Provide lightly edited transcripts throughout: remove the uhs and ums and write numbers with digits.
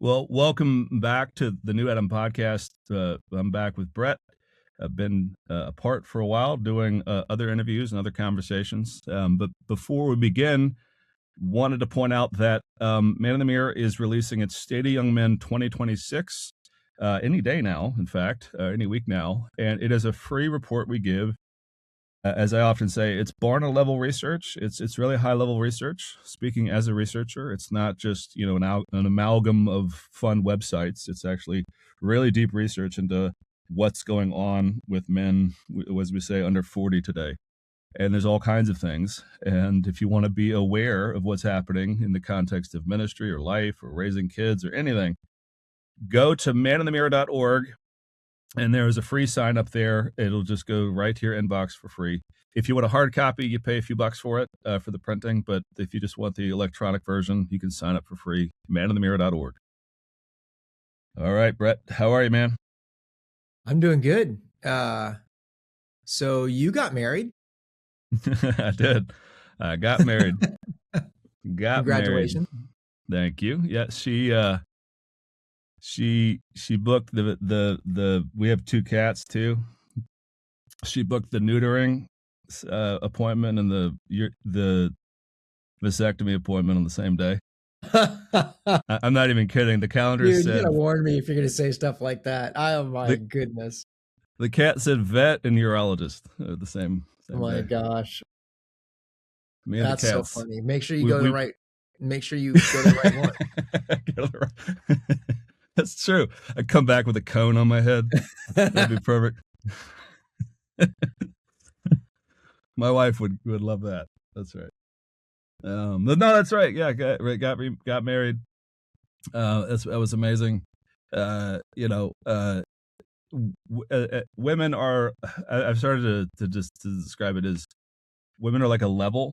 Well, welcome back to the New Adam podcast. I'm back with Brett. I've been apart for a while doing other interviews and other conversations. But before we begin, wanted to point out that Man in the Mirror is releasing its State of Young Men 2026 any day now, in fact, any week now. And it is a free report we give. As I often say, it's Barna level research. It's really high level research. Speaking as a researcher, it's not just an amalgam of fun websites. It's actually really deep research into what's going on with men, as we say, under 40 today. And there's all kinds of things. And if you want to be aware of what's happening in the context of ministry or life or raising kids or anything, go to maninthemirror.org. And there is a free sign up there. It'll just go right to your inbox for free. If you want a hard copy, you pay a few bucks for it, for the printing. But if you just want the electronic version, you can sign up for free. maninthemirror.org. All right, Brett, how are you, man? I'm doing good. So you got married? I did. I got married. Congratulations. Married. Thank you. Yeah, she booked the we have two cats too. She booked the neutering appointment and the vasectomy appointment on the same day. I'm not even kidding. The calendar Dude, said, you gotta warn me if you're gonna say stuff like that. Oh my goodness. The cat said vet and urologist the same Oh my day. gosh. That's so funny. Make sure you go to the right. Make sure you go to the right one. That's true. I come back with a cone on my head. That'd be perfect. My wife would love that. That's right. No, that's right. Yeah, got married. That was amazing. Women are. I've started to describe it as women are like a level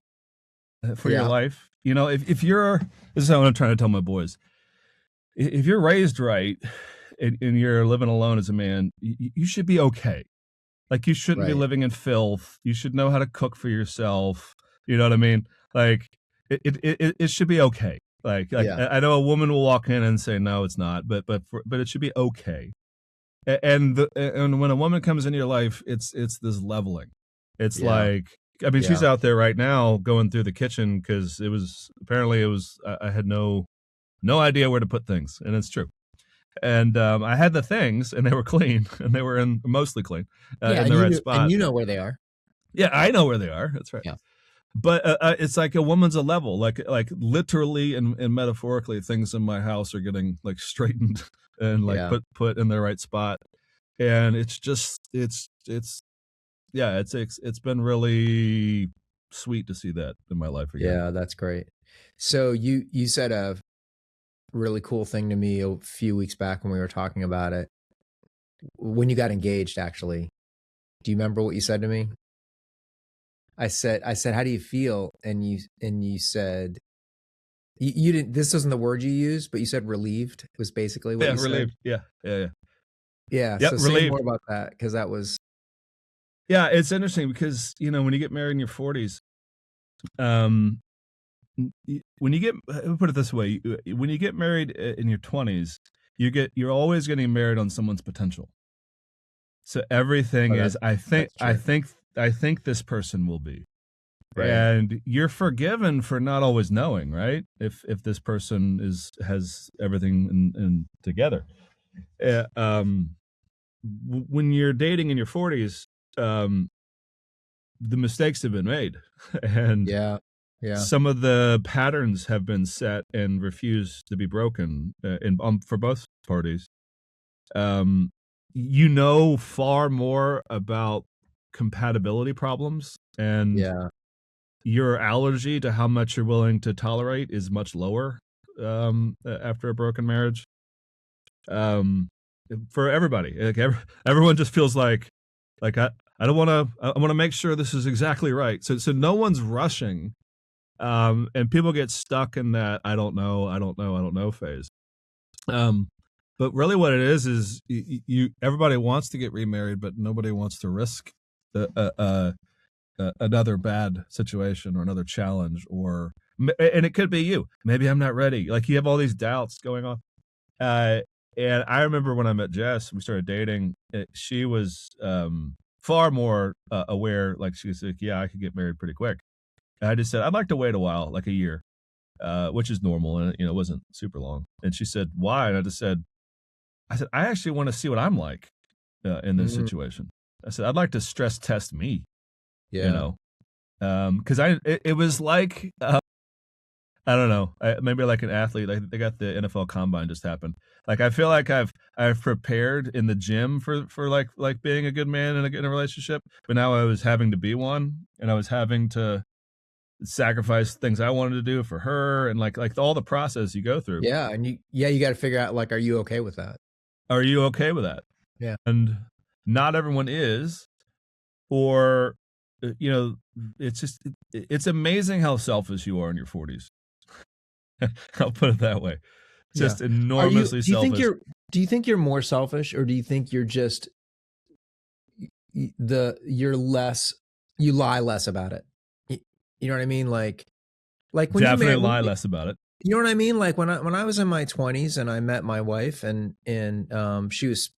for your life. If you're, this is how I'm trying to tell my boys. If you're raised right and you're living alone as a man, you should be okay. Like you shouldn't be living in filth. You should know how to cook for yourself. You know what I mean? Like it should be okay. Like I know a woman will walk in and say no, it's not, but it should be okay. And when a woman comes into your life, it's this leveling. It's like, I mean, she's out there right now going through the kitchen because I had no idea where to put things, and it's true. And I had the things, and they were clean, and they were mostly clean in the right spot. And you know where they are. Yeah, I know where they are. That's right. Yeah. But it's like a woman's a level, like literally and metaphorically, things in my house are getting like straightened and like put in the right spot, and it's been really sweet to see that in my life again. Yeah, that's great. So you said a really cool thing to me a few weeks back when we were talking about it. When you got engaged, actually, do you remember what you said to me? I said, how do you feel? And you said, you didn't. This wasn't the word you used, but you said relieved was basically what you relieved. said. Yeah. Yep, so say more about that, because that was. Yeah, it's interesting because when you get married in your 40s, put it this way, when you get married in your 20s, you're always getting married on someone's potential. So everything is, I think this person will be, right. And you're forgiven for not always knowing, right? If this person has everything in together. When you're dating in your 40s, the mistakes have been made, and some of the patterns have been set and refused to be broken for both parties. Far more about compatibility problems, and your allergy to how much you're willing to tolerate is much lower after a broken marriage. For everybody, like everyone just feels like I don't want to. I want to make sure this is exactly right. So no one's rushing, and people get stuck in that I don't know phase. But really, what it is everybody wants to get remarried, but nobody wants to risk another bad situation or another challenge, and it could be you. Maybe I'm not ready. Like you have all these doubts going on. Uh, and I remember when I met Jess, we started dating. She was far more aware. Like she was like, "Yeah, I could get married pretty quick." And I just said, "I'd like to wait a while, like a year, which is normal, and it wasn't super long." And she said, "Why?" And I said, "I actually want to see what I'm like in this Mhm. situation." I said, "I'd like to stress test me, you Yeah. know, because it was like I don't know. Maybe like an athlete, like they got the NFL Combine just happened. Like I feel like I've prepared in the gym for like being a good man in a relationship, but now I was having to be one, and I was having to sacrifice things I wanted to do for her, and like all the process you go through. Yeah. And you got to figure out, like, are you okay with that? Are you okay with that? Yeah. And not everyone is, or you know, it's just it's amazing how selfish you are in your 40s. I'll put it that way. Yeah. Just enormously selfish. Do you think you're more selfish, or do you think you're just you're less, you lie less about it? Y- You know what I mean? Like when you Definitely marry, lie less about it. you know what I mean? Like when I was in my 20s and I met my wife, and she was,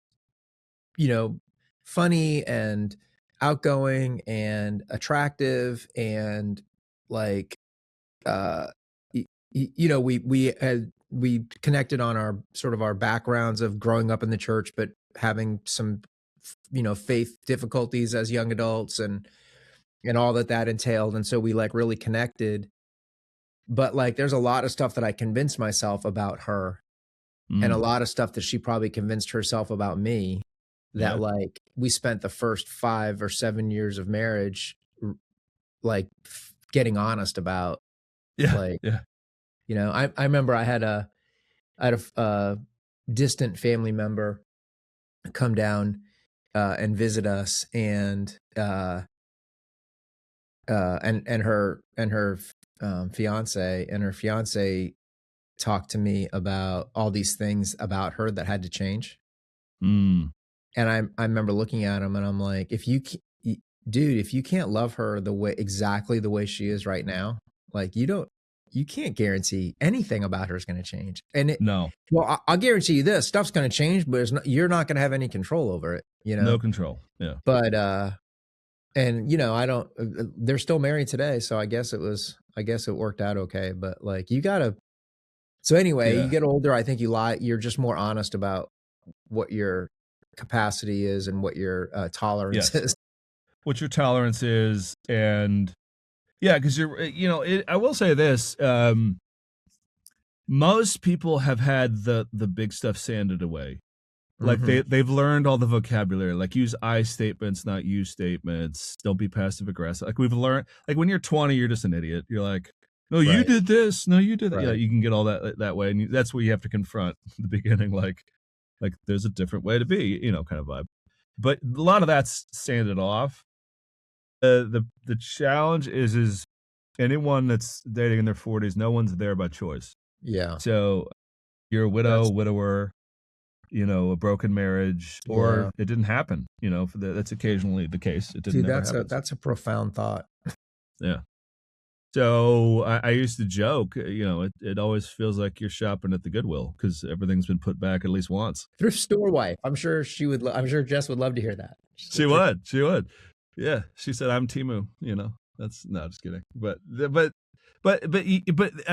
you know, funny and outgoing and attractive, and like uh we connected on our sort of our backgrounds of growing up in the church, but having some, faith difficulties as young adults, and all that entailed, and so we like really connected. But like there's a lot of stuff that I convinced myself about her, and a Mm, lot of stuff that she probably convinced herself about me, that yeah, like we spent the first 5 or 7 years of marriage like getting honest about. yeah, Like, yeah. I remember I had a distant family member come down and visit us, and fiance, and her fiance talked to me about all these things about her that had to change. Mm, And I remember looking at him and I'm like, dude, if you can't love her the way, exactly the way she is right now, like you can't guarantee anything about her is going to change. And no, well, I'll guarantee you this stuff's going to change, but you're not going to have any control over it, no control. Yeah, But and I don't. They're still married today, so I guess it worked out okay. But like you gotta. So anyway, you yeah, get older. I think you lie. You're just more honest about what your capacity is and what your tolerance yes. is. What your tolerance is, and yeah, because I will say this: most people have had the big stuff sanded away. Like Hmm. they've learned all the vocabulary, like use I statements, not you statements. Don't be passive aggressive. Like we've learned, like when you're 20, you're just an idiot. You're like, no, you Right. did this. No, you did that. Yeah, Right. you can get all that way, and that's what you have to confront in the beginning. Like there's a different way to be, kind of vibe. But a lot of that's sanded off. The challenge is anyone that's dating in their 40s, no one's there by choice. Yeah. So you're a widow, That's widower, a broken marriage, or yeah. it didn't happen. That's occasionally the case. It didn't Dude, never happens. that's a profound thought. Yeah. So I used to joke, it always feels like you're shopping at the Goodwill because everything's been put back at least once. Thrift store wife. I'm sure I'm sure Jess would love to hear that. She's a She thrift. would. She would. Yeah. She said, "I'm Timu." That's no, just kidding. But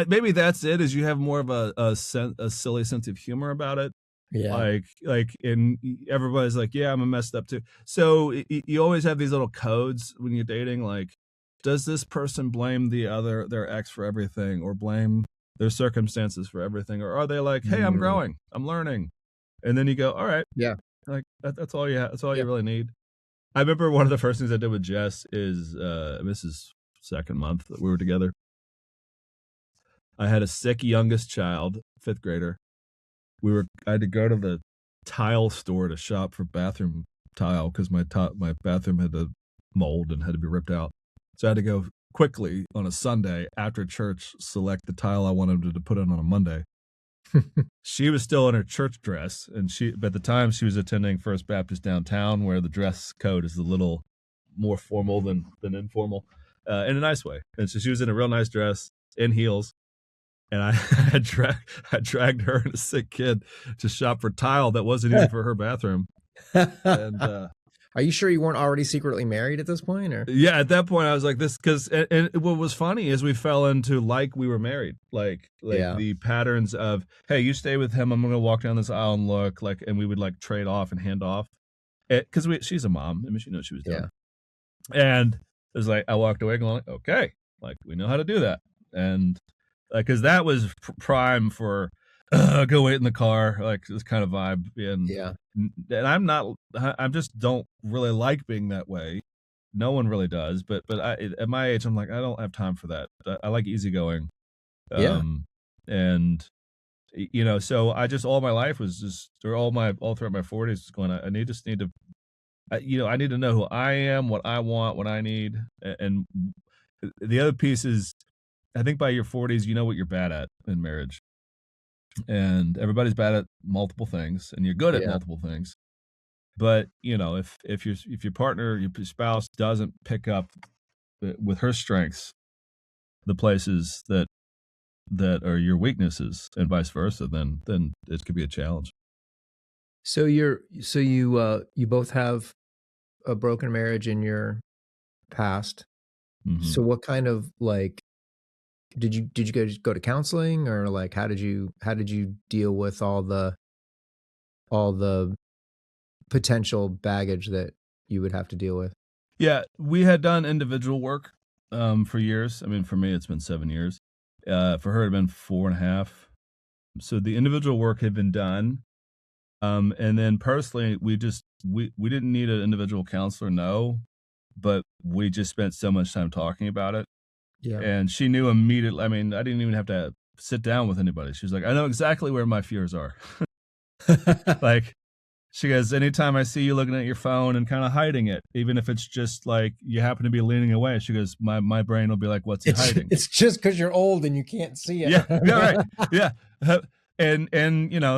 maybe that's it. Is you have more of a silly sense of humor about it. Yeah. And everybody's like, yeah, I'm a messed up too. So you always have these little codes when you're dating. Like, does this person blame their ex for everything, or blame their circumstances for everything, or are they like, hey, I'm Mm, growing, I'm learning, and then you go, all right, yeah. like that's all you have. That's all Yeah. you really need. I remember one of the first things I did with Jess is this is second month that we were together. I had a sick youngest child, fifth grader. I had to go to the tile store to shop for bathroom tile because my bathroom had a mold and had to be ripped out. So I had to go quickly on a Sunday after church, select the tile I wanted to put in on a Monday. She was still in her church dress, and at the time she was attending First Baptist downtown, where the dress code is a little more formal than informal, in a nice way. And so she was in a real nice dress, in heels, and I I dragged her and a sick kid to shop for tile that wasn't even for her bathroom. And Are you sure you weren't already secretly married at this point, or? yeah, at that point I was like this because and what was funny is we fell into like we were married, like Yeah, the patterns of, hey, you stay with him, I'm gonna walk down this aisle and look like, and we would like trade off and hand off because she's a mom. I mean, she knew what she was doing. yeah, And it was like I walked away going, okay, like we know how to do that. And because that was prime for go wait in the car, like this kind of vibe. yeah, And I'm not, I just don't really like being that way. No one really does. But at my age, I'm like, I don't have time for that. I like easygoing. yeah. Um, and so I just all my life was just, or all throughout my 40s was going, I just need to I need to know who I am, what I want, what I need, and the other piece is, I think by your 40s, you know what you're bad at in marriage, and everybody's bad at multiple things, and you're good at Yeah. multiple things. But if your partner, your spouse doesn't pick up with her strengths the places that are your weaknesses, and vice versa, then it could be a challenge. So you both have a broken marriage in your past. Hmm. So what kind of like did you guys go to counseling, or like how did you deal with all the potential baggage that you would have to deal with? Yeah, we had done individual work for years. I mean, for me, it's been 7 years. For her, it had been 4.5. So the individual work had been done. And then personally, we didn't need an individual counselor, no, but we just spent so much time talking about it. Yeah. And she knew immediately. I mean, I didn't even have to sit down with anybody. She was like, I know exactly where my fears are. Like, she goes, anytime I see you looking at your phone and kind of hiding it, even if it's just like you happen to be leaning away, she goes, my brain will be like, what's he It's hiding? it's just because you're old and you can't see it. Yeah, yeah, right. Yeah. And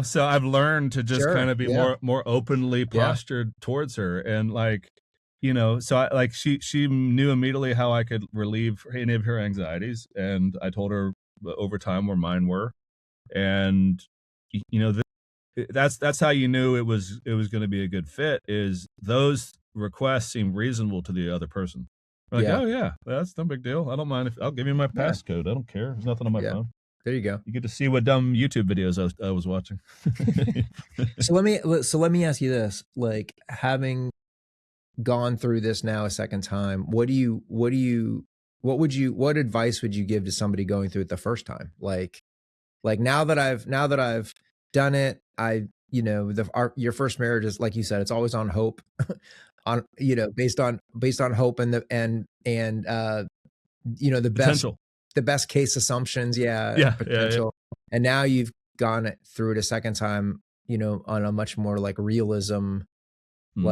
so I've learned to just kind Sure. of be Yeah. more openly Yeah. postured towards her, and like, so I like she knew immediately how I could relieve any of her anxieties, and I told her over time where mine were. And that's how you knew it was going to be a good fit, is those requests seem reasonable to the other person. Like, Yeah. oh yeah, that's no big deal. I don't mind if I'll give you my Yeah. passcode. I don't care. There's nothing on my Yeah. phone. There you go. You get to see what dumb YouTube videos I was watching. So let me ask you this: like, having gone through this now a second time, what advice would you give to somebody going through it the first time? Like now that I've done it, your first marriage is, like you said, it's always on hope, on based on hope and the best Potential. the best case assumptions, yeah, Yeah, yeah, yeah. potential. And now you've gone through it a second time, on a much more like realism, Hmm.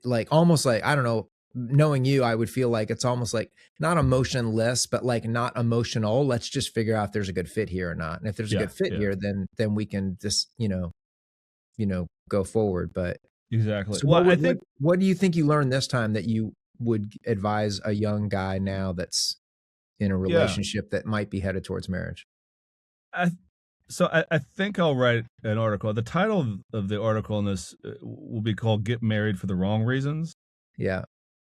like almost like, I don't know, knowing you, I would feel like it's almost like not emotionless, but like not emotional. Let's just figure out if there's a good fit here or not. And if there's a Yeah, good fit yeah, here, then we can just, go forward. But exactly. so Well, what I would what think what do you think you learned this time that you would advise a young guy now that's in a yeah. relationship that might be headed towards marriage? I I think I'll write an article. The title of the article in this will be called "Get Married for the Wrong Reasons." Yeah.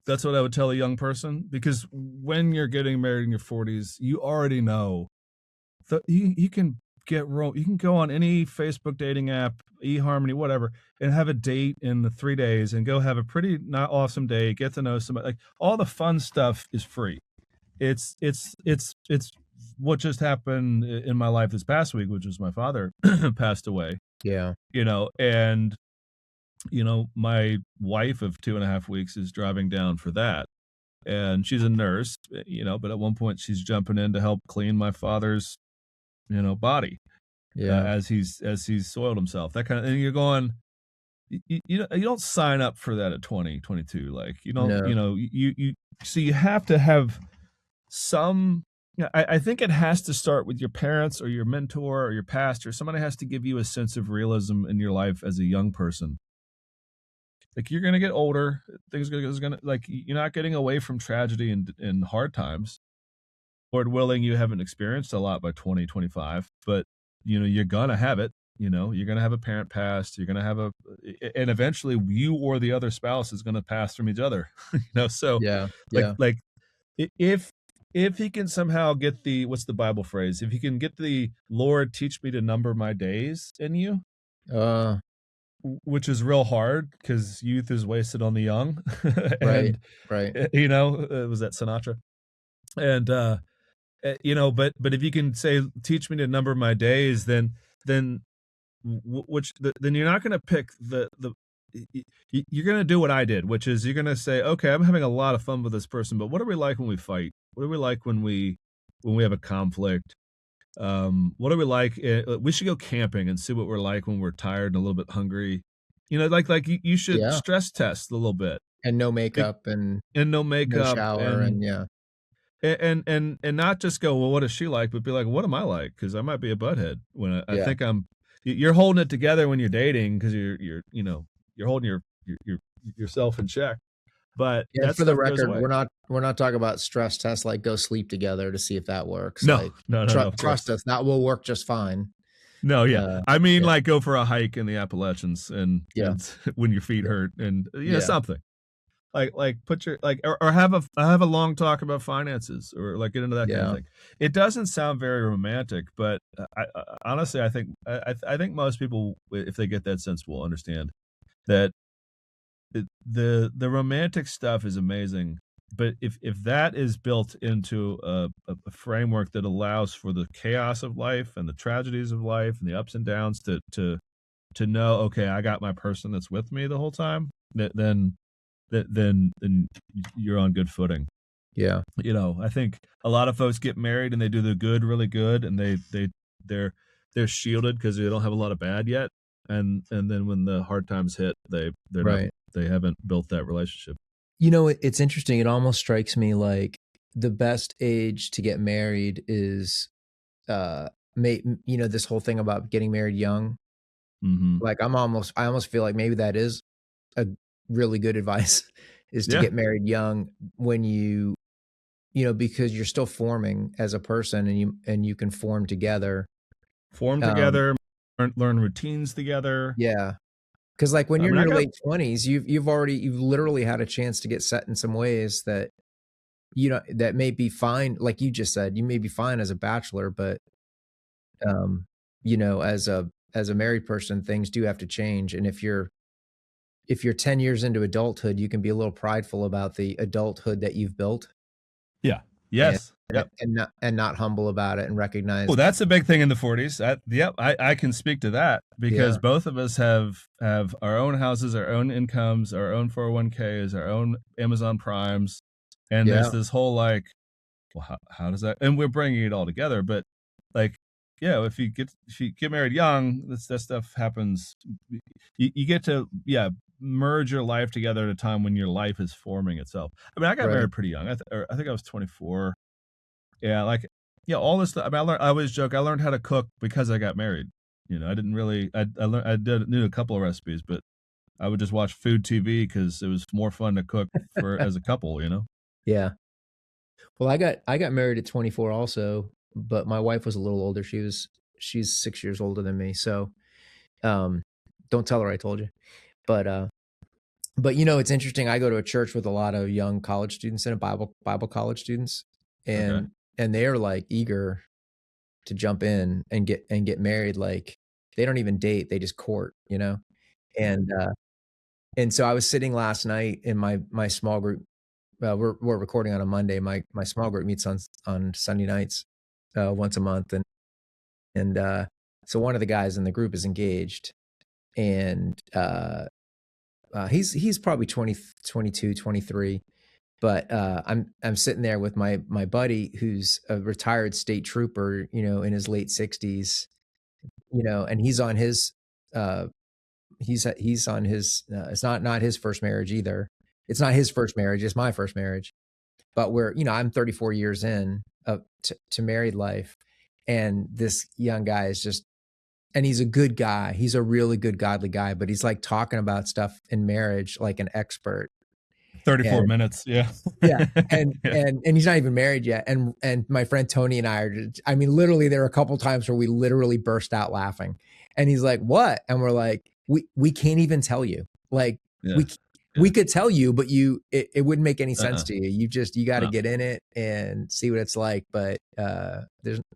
That's what I would tell a young person, because when you're getting married in your 40s, you already know that you can you can go on any Facebook dating app, eHarmony, whatever, and have a date in the 3 days and go have a pretty not awesome day, get to know somebody. Like, all the fun stuff is free. It's what just happened in my life this past week, which was my father passed away. Yeah. And my wife of 2.5 weeks is driving down for that, and she's a nurse. But at one point she's jumping in to help clean my father's body, Yeah. as he's soiled himself, that kind of. And you're going, you don't sign up for that at 2022. Like, you don't, No. you so you have to have some. Yeah, I think it has to start with your parents or your mentor or your pastor. Somebody has to give you a sense of realism in your life as a young person. Like, you're gonna get older, things gonna like, you're not getting away from tragedy and hard times. Lord willing, you haven't experienced a lot by 2025, but you're gonna have it. You're gonna have a parent pass. You're gonna have and eventually you or the other spouse is gonna pass from each other. So Yeah. like Yeah. like if he can somehow get what's the Bible phrase? If he can get the Lord teach me to number my days in you, Uh, which is real hard because youth is wasted on the young, right. and Right. was that Sinatra? And but if you can say, teach me to number my days, then then you're not going to pick you're going to do what I did, which is you're going to say, okay, I'm having a lot of fun with this person, but what are we like when we fight? What are we like when we have a conflict? What are we like? We should go camping and see what we're like when we're tired and a little bit hungry. You should Yeah. stress test a little bit. And no Be- makeup and and no no makeup, shower and and yeah. not just go, well, what is she like, but be like, what am I like? Because I might be a butthead when I Yeah. think you're holding it together when you're dating because you're holding your yourself in check, but Yeah, and that for the stuff goes record, away. we're not talking about stress tests like go sleep together to see if that works. No, Like no, of trust course. us, that will work just fine. No, yeah. I mean, Yeah. like go for a hike in the Appalachians Yeah. and when your feet Yeah. hurt and Yeah. something. Like put your or have a long talk about finances or like get into that kind of Yeah. thing. It doesn't sound very romantic, but honestly, I think most people, if they get that sense, will understand that the romantic stuff is amazing. But if that is built into a framework that allows for the chaos of life and the tragedies of life and the ups and downs to know, okay, I got my person that's with me the whole time, then you're on good footing. Yeah. I think a lot of folks get married and they do the good really good, and they're shielded because they don't have a lot of bad yet, and then when the hard times hit, they're not, Right. they haven't built that relationship. It's interesting. It almost strikes me like the best age to get married is this whole thing about getting married young. Hmm. Like I almost feel like maybe that is a really good advice is to Yeah, get married young when because you're still forming as a person and you can form together. form Um, together, learn routines together. yeah. Because like when I you're mean, in I your got late 20s, you've literally had a chance to get set in some ways that that may be fine. Like you just said, you may be fine as a bachelor, but um, as a married person, things do have to change. And if you're 10 years into adulthood, you can be a little prideful about the adulthood that you've built yeah, and yes, yep. and not humble about it and recognize Oh, that's a big thing in the 40s. Yep, I can speak to that because yeah, both of us have our own houses, our own incomes, our own 401ks, our own Amazon Primes, and there's yeah, this whole like, well, how does that? And we're bringing it all together, but like, yeah, if you get married young, that stuff happens. You get to merge your life together at a time when your life is forming itself. I mean, I got right. married pretty young. I think I was 24. Yeah, like all this stuff. I mean, I always joke. I learned how to cook because I got married. I didn't really. I learned. Knew a couple of recipes, but I would just watch food TV because it was more fun to cook for as a couple. Yeah. Well, I got married at 24 also, but my wife was a little older. She's 6 years older than me. So, um, don't tell her I told you. But it's interesting. I go to a church with a lot of young college students and Bible college students, Okay. and they are like eager to jump in and get married. Like they don't even date; they just court. And and so I was sitting last night in my small group. We're recording on a Monday. My small group meets on Sunday nights, once a month, and so one of the guys in the group is engaged, and he's probably 20, 22, 23. But I'm sitting there with my buddy who's a retired state trooper, in his late 60s, and uh, he's on his it's not his first marriage either. It's not his first marriage, it's my first marriage. But I'm 34 years in to married life, and this young guy is just, and he's a good guy. He's a really good godly guy, but he's like talking about stuff in marriage like an expert. 34 And minutes. Yeah. yeah, Yeah. and he's not even married yet. And my friend Tony and I are just, I mean, literally there were a couple times where we literally burst out laughing. And he's like, "What?" And we're like, "We can't even tell you. Like Yeah. we we could tell you, but it wouldn't make any sense Uh-uh. to you. You got to No. get in it and see what it's like." But Well,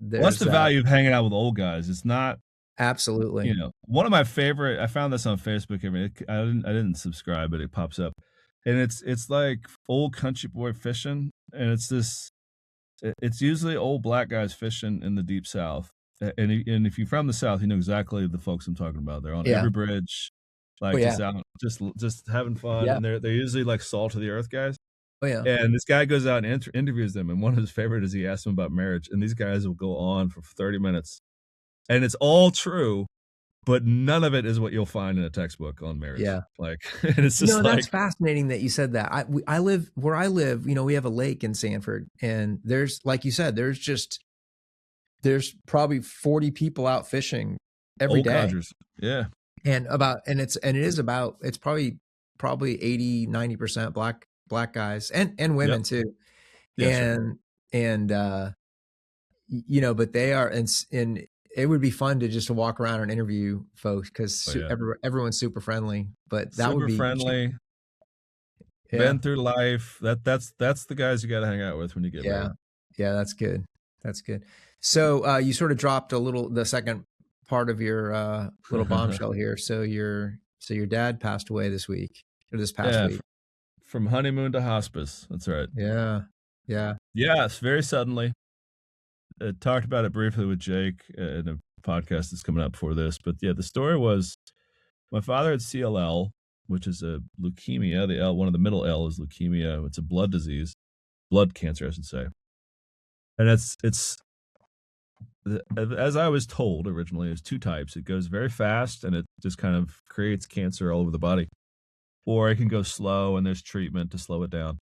that's the value of hanging out with old guys. It's not, absolutely. one of my favorite, I found this on Facebook. I didn't subscribe, but it pops up. And it's like old country boy fishing. And it's usually old black guys fishing in the deep South. And if you're from the South, you know exactly the folks I'm talking about. They're on Yeah. every bridge, Oh like yeah. just out, just having fun. Yeah. And they're usually like salt of the earth guys. Oh yeah. And this guy goes out and interviews them. And one of his favorite is he asks them about marriage. And these guys will go on for 30 minutes. And it's all true, but none of it is what you'll find in a textbook on marriage. Yeah. Like, and it's just That's like, fascinating that you said that. I live where I live. We have a lake in Sanford, and there's, like you said, there's probably 40 people out fishing every old day, codgers. Yeah. and it's probably 80-90% black guys and women Yep. too, Yeah, sure. and but they are, and it would be fun to just to walk around and interview folks because Oh, yeah. everyone's super friendly. But that would Super be, friendly, yeah. been through life. That's the guys you got to hang out with when you get Yeah. married. Yeah, that's good. That's good. So you sort of dropped the second part of your little bombshell here. So your dad passed away this past Yeah, week. from honeymoon to hospice. That's right. Yeah. Yeah. Yes, very suddenly. Talked about it briefly with Jake in a podcast that's coming up before this. But yeah, the story was my father had CLL, which is a leukemia. The L, one of the middle L is leukemia. It's a blood disease, blood cancer, I should say. And it's as I was told originally, there's two types. It goes very fast and it just kind of creates cancer all over the body, or it can go slow and there's treatment to slow it down.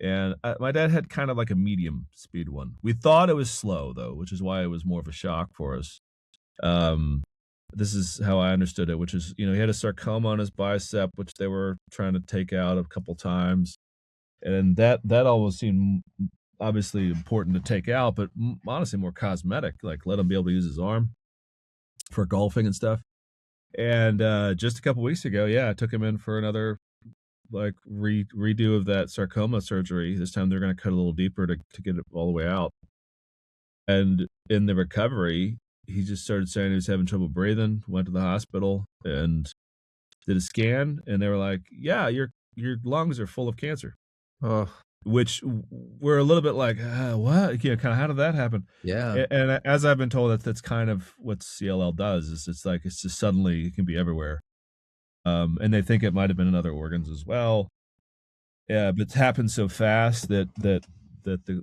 And my dad had kind of like a medium speed one. We thought it was slow though, which is why it was more of a shock for us. Um, this is how I understood it, which is, he had a sarcoma on his bicep, which they were trying to take out a couple times, and that always seemed obviously important to take out, but honestly more cosmetic, like let him be able to use his arm for golfing and stuff. And just a couple weeks ago, yeah, I took him in for another like redo of that sarcoma surgery. This time they're going to cut a little deeper to get it all the way out. And in the recovery, he just started saying he was having trouble breathing. Went to the hospital and did a scan, and they were like, "Yeah, your lungs are full of cancer." Oh, Which we're a little bit like, what? Kind of, how did that happen? yeah. And as I've been told, that's kind of what CLL does. Is it's like it's just suddenly it can be everywhere. And they think it might have been in other organs as well. Yeah, but it's happened so fast that the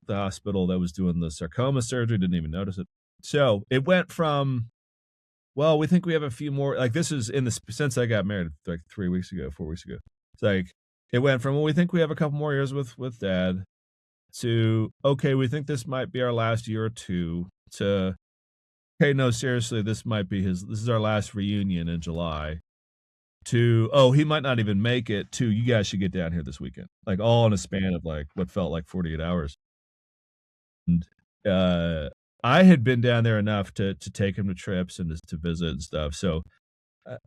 hospital that was doing the sarcoma surgery didn't even notice it. So it went from, well, we think we have a few more. Like this is since I got married like 4 weeks ago. It's like it went from, well, we think we have a couple more years with dad, to, okay, we think this might be our last year or two, to, okay, no, seriously, this is our last reunion in July, to, oh, he might not even make it, to, you guys should get down here this weekend. Like all in a span of like what felt like 48 hours. And I had been down there enough to take him to trips and to visit and stuff. So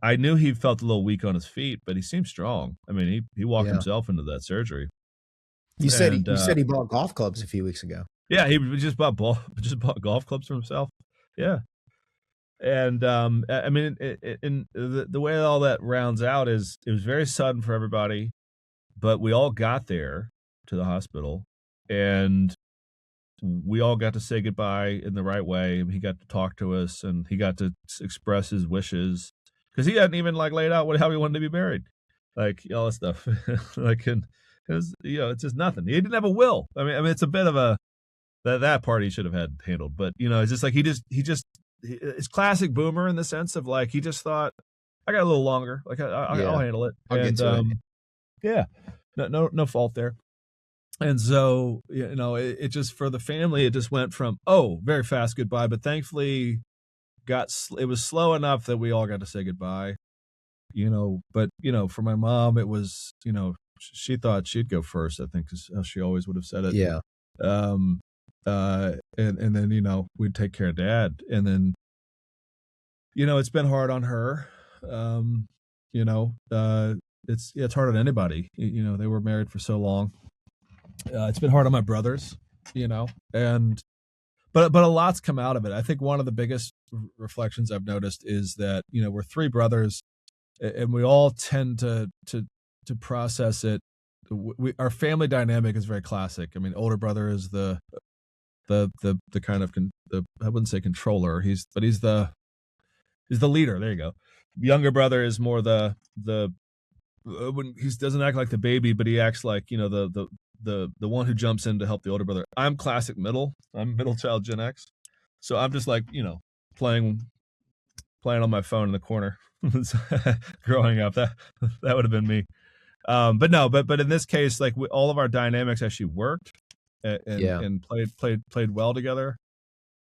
I knew he felt a little weak on his feet, but he seemed strong. I mean, he walked Yeah. himself into that surgery. You And said he bought golf clubs a few weeks ago. yeah, he just bought golf clubs for himself. Yeah. And I mean, in the way all that rounds out is it was very sudden for everybody, but we all got there to the hospital and we all got to say goodbye in the right way. He got to talk to us and he got to express his wishes, because he hadn't even like laid out how he wanted to be married, like all that stuff. Like, and it's just nothing. He didn't have a will. I mean, it's a bit of a that part he should have had handled, but it's just like it's classic boomer in the sense of like he just thought, I got a little longer, like I'll handle it. I'll get to it. Yeah, no fault there. And so, it just, for the family, it just went from, oh, very fast goodbye. But thankfully it was slow enough that we all got to say goodbye, but, for my mom, it was, she thought she'd go first, I think, is how she always would have said it. Yeah. Um, and then, we'd take care of dad. And then, it's been hard on her. Um, it's hard on anybody. They were married for so long. It's been hard on my brothers, and but a lot's come out of it. I think one of the biggest reflections I've noticed is that, we're three brothers, and we all tend to process it. Our family dynamic is very classic. I mean, older brother is the kind of I wouldn't say controller. He's the leader. There you go. Younger brother is more the when he doesn't act like the baby, but he acts like, the one who jumps in to help the older brother. I'm classic middle. I'm middle child Gen X. So I'm just like, playing on my phone in the corner. Growing up, that would have been me. But in this case, like, all of our dynamics actually worked, and played well together.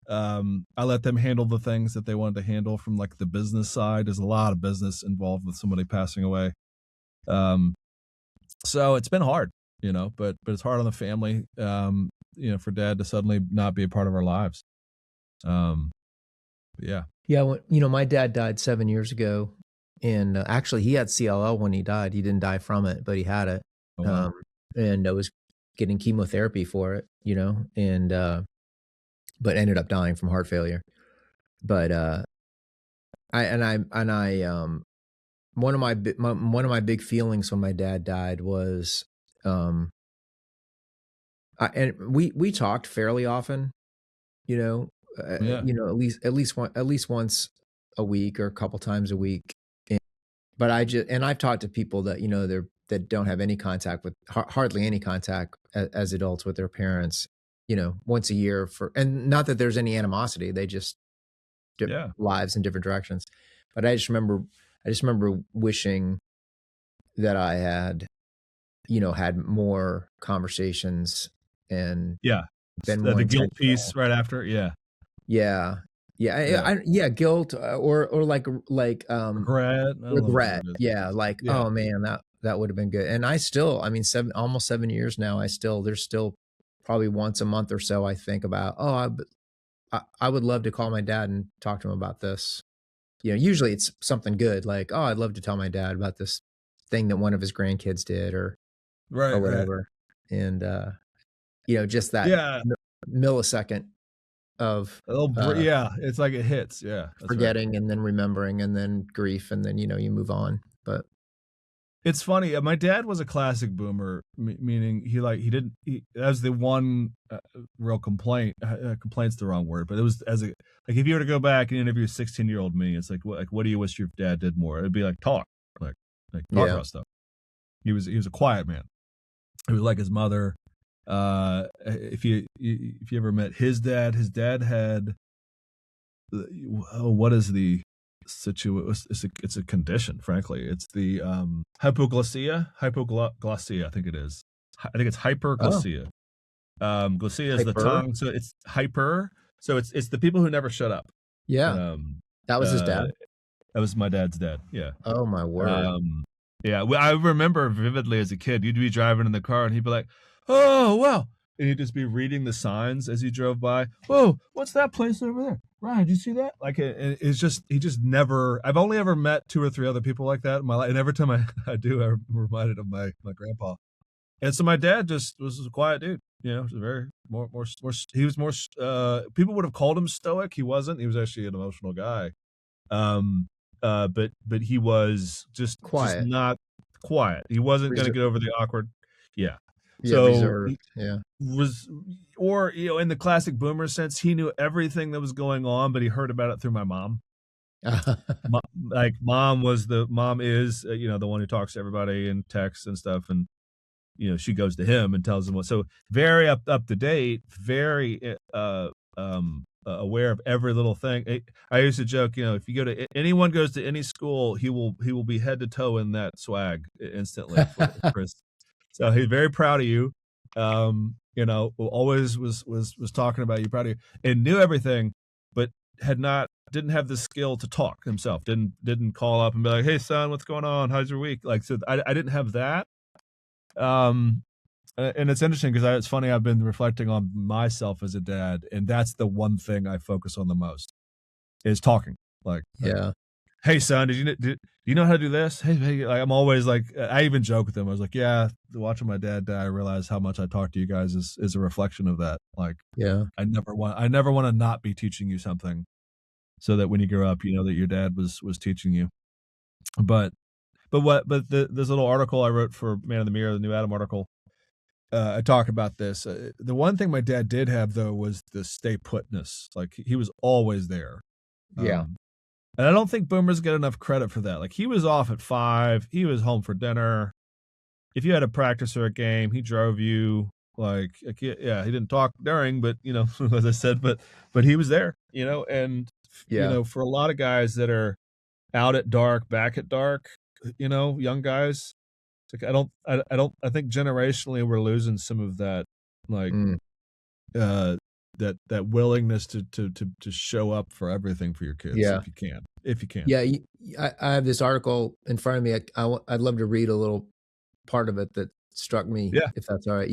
I let them handle the things that they wanted to handle from, like, the business side. There's a lot of business involved with somebody passing away. So it's been hard, but it's hard on the family, for dad to suddenly not be a part of our lives. Yeah. Yeah. When, my dad died 7 years ago, and actually he had CLL when he died. He didn't die from it, but he had it. Oh, wow. And I was getting chemotherapy for it, and, but ended up dying from heart failure. But, one of my big feelings when my dad died was, and we talked fairly often, Yeah. at least once a week or a couple times a week. But I've talked to people that, that don't have any contact with, hardly any contact as adults with their parents, once a year and not that there's any animosity, they just lives in different directions. But I just remember wishing that I had, had more conversations and been more the guilt intentional. piece right after. Yeah. Guilt or like regret. Yeah. Like, oh man, that would have been good. And I still, almost 7 years now, there's still probably once a month or so I think about, I would love to call my dad and talk to him about this. Usually it's something good, like, oh, I'd love to tell my dad about this thing that one of his grandkids did or whatever. Right. And, just that millisecond of, it's like it hits. Yeah. Forgetting and then remembering and then grief. And then, you move on. But it's funny. My dad was a classic boomer, meaning that was the one real complaint. Complaint's the wrong word, but it was if you were to go back and interview 16-year-old me, it's like, what do you wish your dad did more? It'd be like talk about stuff. He was a quiet man. He was like his mother. If you ever met his dad had, what is the situation? It's a condition, frankly. It's the hypoglycemia. I think it is. I think it's hyperglycemia. Glycemia is the tongue, so it's hyper. So it's the people who never shut up. Yeah. That was his dad. That was my dad's dad. Yeah. Oh my word. I remember vividly as a kid. You'd be driving in the car, and he'd be like, "Oh wow," and he'd just be reading the signs as he drove by. "Whoa, what's that place over there? Ryan, did you see that?" Like, he just never. I've only ever met 2 or 3 other people like that in my life, and every time I do, I'm reminded of my grandpa. And so my dad just was a quiet dude. Was very more. He was more. People would have called him stoic. He wasn't. He was actually an emotional guy. But he was just quiet. Just not quiet. He wasn't going to get over the awkward. Yeah. So reserved. In the classic boomer sense, he knew everything that was going on, but he heard about it through my mom. Mom is the one who talks to everybody and texts and stuff, and she goes to him and tells him what. So very up to date, very aware of every little thing. I used to joke, if you go to anyone goes to any school, he will be head to toe in that swag instantly. Chris. So he's very proud of you. Always was talking about you, proud of you, and knew everything, but didn't have the skill to talk himself. Didn't call up and be like, "Hey son, what's going on? How's your week?" Like, so I didn't have that. Um, and it's interesting because it's funny. I've been reflecting on myself as a dad, and that's the one thing I focus on the most is talking. Like, Yeah. hey son, do you know how to do this? Hey, like I'm always like, I even joke with them. I was like, yeah, watching my dad die, I realized how much I talk to you guys is a reflection of that. Like, Yeah. I never want to not be teaching you something, so that when you grow up, you know that your dad was teaching you. But this little article I wrote for Man in the Mirror, the New Adam article, I talk about this. The one thing my dad did have though was the stay-putness. Like he was always there. Yeah. Um, and I don't think boomers get enough credit for that. Like he was off at 5, he was home for dinner. If you had a practice or a game, he drove you. Like yeah, he didn't talk during, but you know, as I said, but he was there. You know, and you Yeah. know, for a lot of guys that are out at dark, back at dark, you know, young guys, it's like I think generationally we're losing some of that, like Mm. uh that willingness to show up for everything for your kids Yeah. if you can. If you can. Yeah. I have this article in front of me. I'd love to read a little part of it that struck me, Yeah, if that's all right.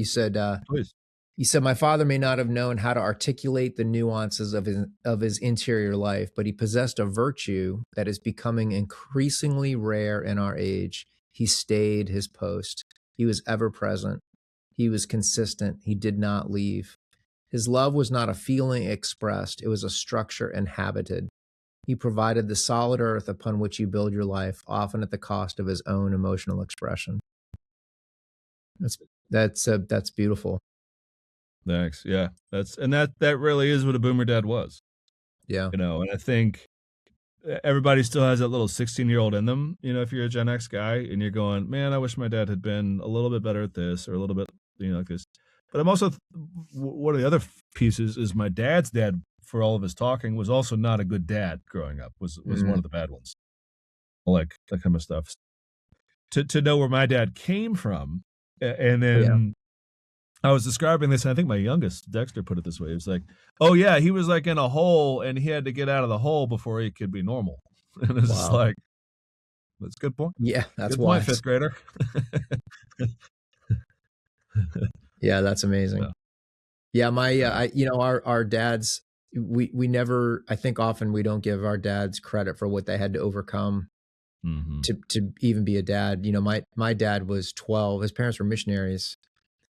please. You said, my father may not have known how to articulate the nuances of his interior life, but he possessed a virtue that is becoming increasingly rare in our age. He stayed his post. He was ever present. He was consistent. He did not leave. His love was not a feeling expressed, it was a structure inhabited. He provided the solid earth upon which you build your life, often at the cost of his own emotional expression. That's that's beautiful. Thanks. Yeah. That really is what a boomer dad was. Yeah. You know, and I think everybody still has that little 16-year-old in them, you know, if you're a Gen X guy and you're going, "Man, I wish my dad had been a little bit better at this or a little bit, you know, like this." But I'm also one of the other pieces is my dad's dad, for all of his talking, was also not a good dad growing up. Was one Mm. of the bad ones. Like that kind of stuff. To know where my dad came from, and Yeah. then I was describing this, and I think my youngest, Dexter, put it this way. It was like, "Oh yeah, he was like in a hole, and he had to get out of the hole before he could be normal." And it's just Wow. like, that's a good point. Yeah, that's Good point, wise. fifth grader. Yeah, that's amazing. So, Yeah, my uh, our dads, we never, I think often we don't give our dads credit for what they had to overcome mhm. to even be a dad. You know, my dad was 12. His parents were missionaries.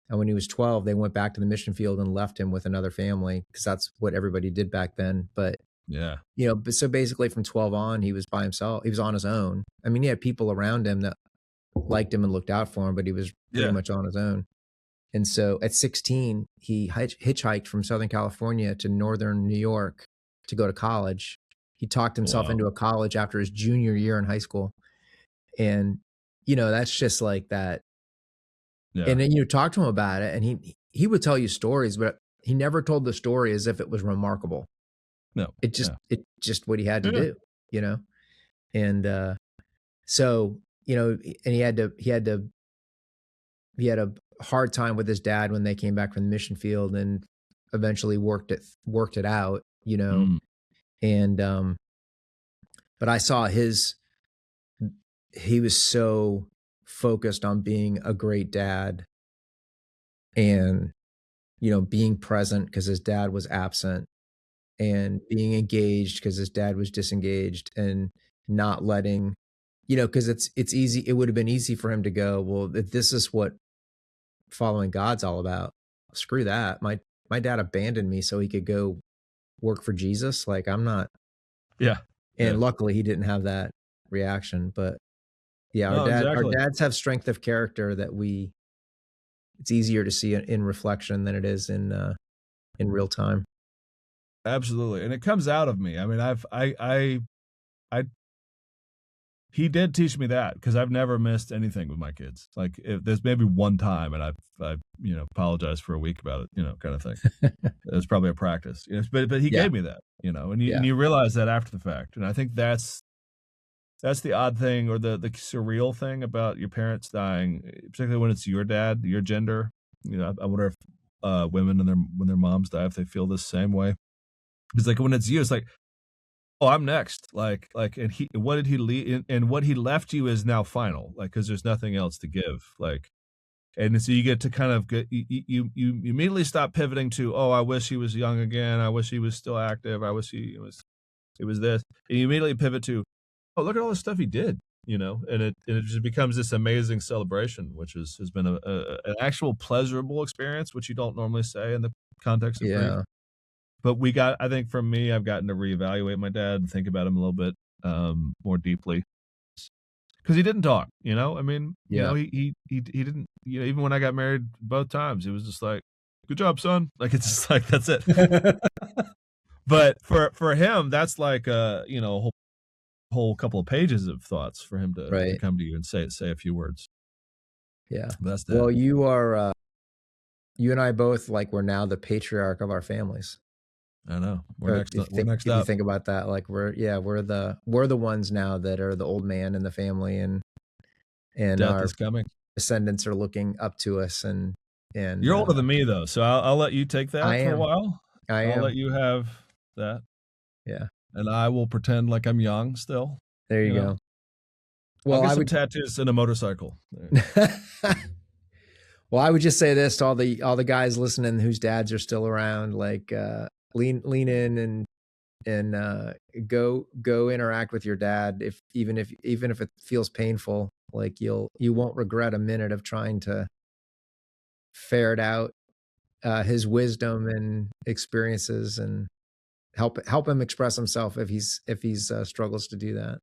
And when he was 12, they went back to the mission field and left him with another family because that's what everybody did back then. But, Yeah. but so basically from 12 on, he was by himself. He was on his own. I mean, he had people around him that liked him and looked out for him, but he was pretty Yeah. much on his own. And so at 16, he hitchhiked from Southern California to Northern New York to go to college. He talked himself Wow. into a college after his junior year in high school. And, that's just like that. Yeah. And then you talk to him about it, and he would tell you stories, but he never told the story as if it was remarkable. No. Yeah. It just what he had to Yeah. do, you know? And so, and he had a hard time with his dad when they came back from the mission field and eventually worked it out, Mm. and but I saw he was so focused on being a great dad and being present because his dad was absent and being engaged because his dad was disengaged and not letting, because it's easy. It would have been easy for him to go, well, if this is what following God's all about, screw that. My dad abandoned me so he could go work for Jesus. Like I'm not. Yeah. Yeah. And luckily he didn't have that reaction. But yeah, No, our exactly. dads have strength of character that it's easier to see in reflection than it is in real time. Absolutely. And it comes out of me. I mean, I he did teach me that because I've never missed anything with my kids. Like if there's maybe one time and I've apologized for a week about it, kind of thing. It was probably a practice. But he Yeah. gave me that, and Yeah. you realize that after the fact. And I think that's the odd thing or the surreal thing about your parents dying, particularly when it's your dad, your gender. I wonder if women and when their moms die, if they feel the same way. Because like when it's you, it's like, oh, I'm next. And what did he leave? And what he left you is now final. Like, because there's nothing else to give. Like, And so you get to kind of get, you immediately stop pivoting to, oh, I wish he was young again. I wish he was still active. I wish it was this. And you immediately pivot to, oh, look at all the stuff he did, and it just becomes this amazing celebration, which has been an actual pleasurable experience, which you don't normally say in the context of grief. Yeah. But I think for me, I've gotten to reevaluate my dad and think about him a little bit more deeply. Because he didn't talk, I mean, Yeah. he didn't, even when I got married both times, it was just like, good job, son. Like, it's just like, that's it. But for him, that's like, a whole couple of pages of thoughts for him to Right. come to you and say a few words. Yeah. But that's Well, that. you and I both, like, we're now the patriarch of our families. I know. We're Or next if up. We're next you up. think about that, like, we're the ones now that are the old man in the family, and Death our is coming. descendants are looking up to us, and You're older than me, though, so I'll let you take that I for a am. while. I I'll am. let you have that, Yeah. and I will pretend like I'm young still. There you go. I'll Well, get I some would tattoos and a motorcycle. Well, I would just say this to all the guys listening whose dads are still around, like, lean in and go interact with your dad, even if it feels painful. Like, you won't regret a minute of trying to ferret out his wisdom and experiences, and help him express himself if he's struggles to do that.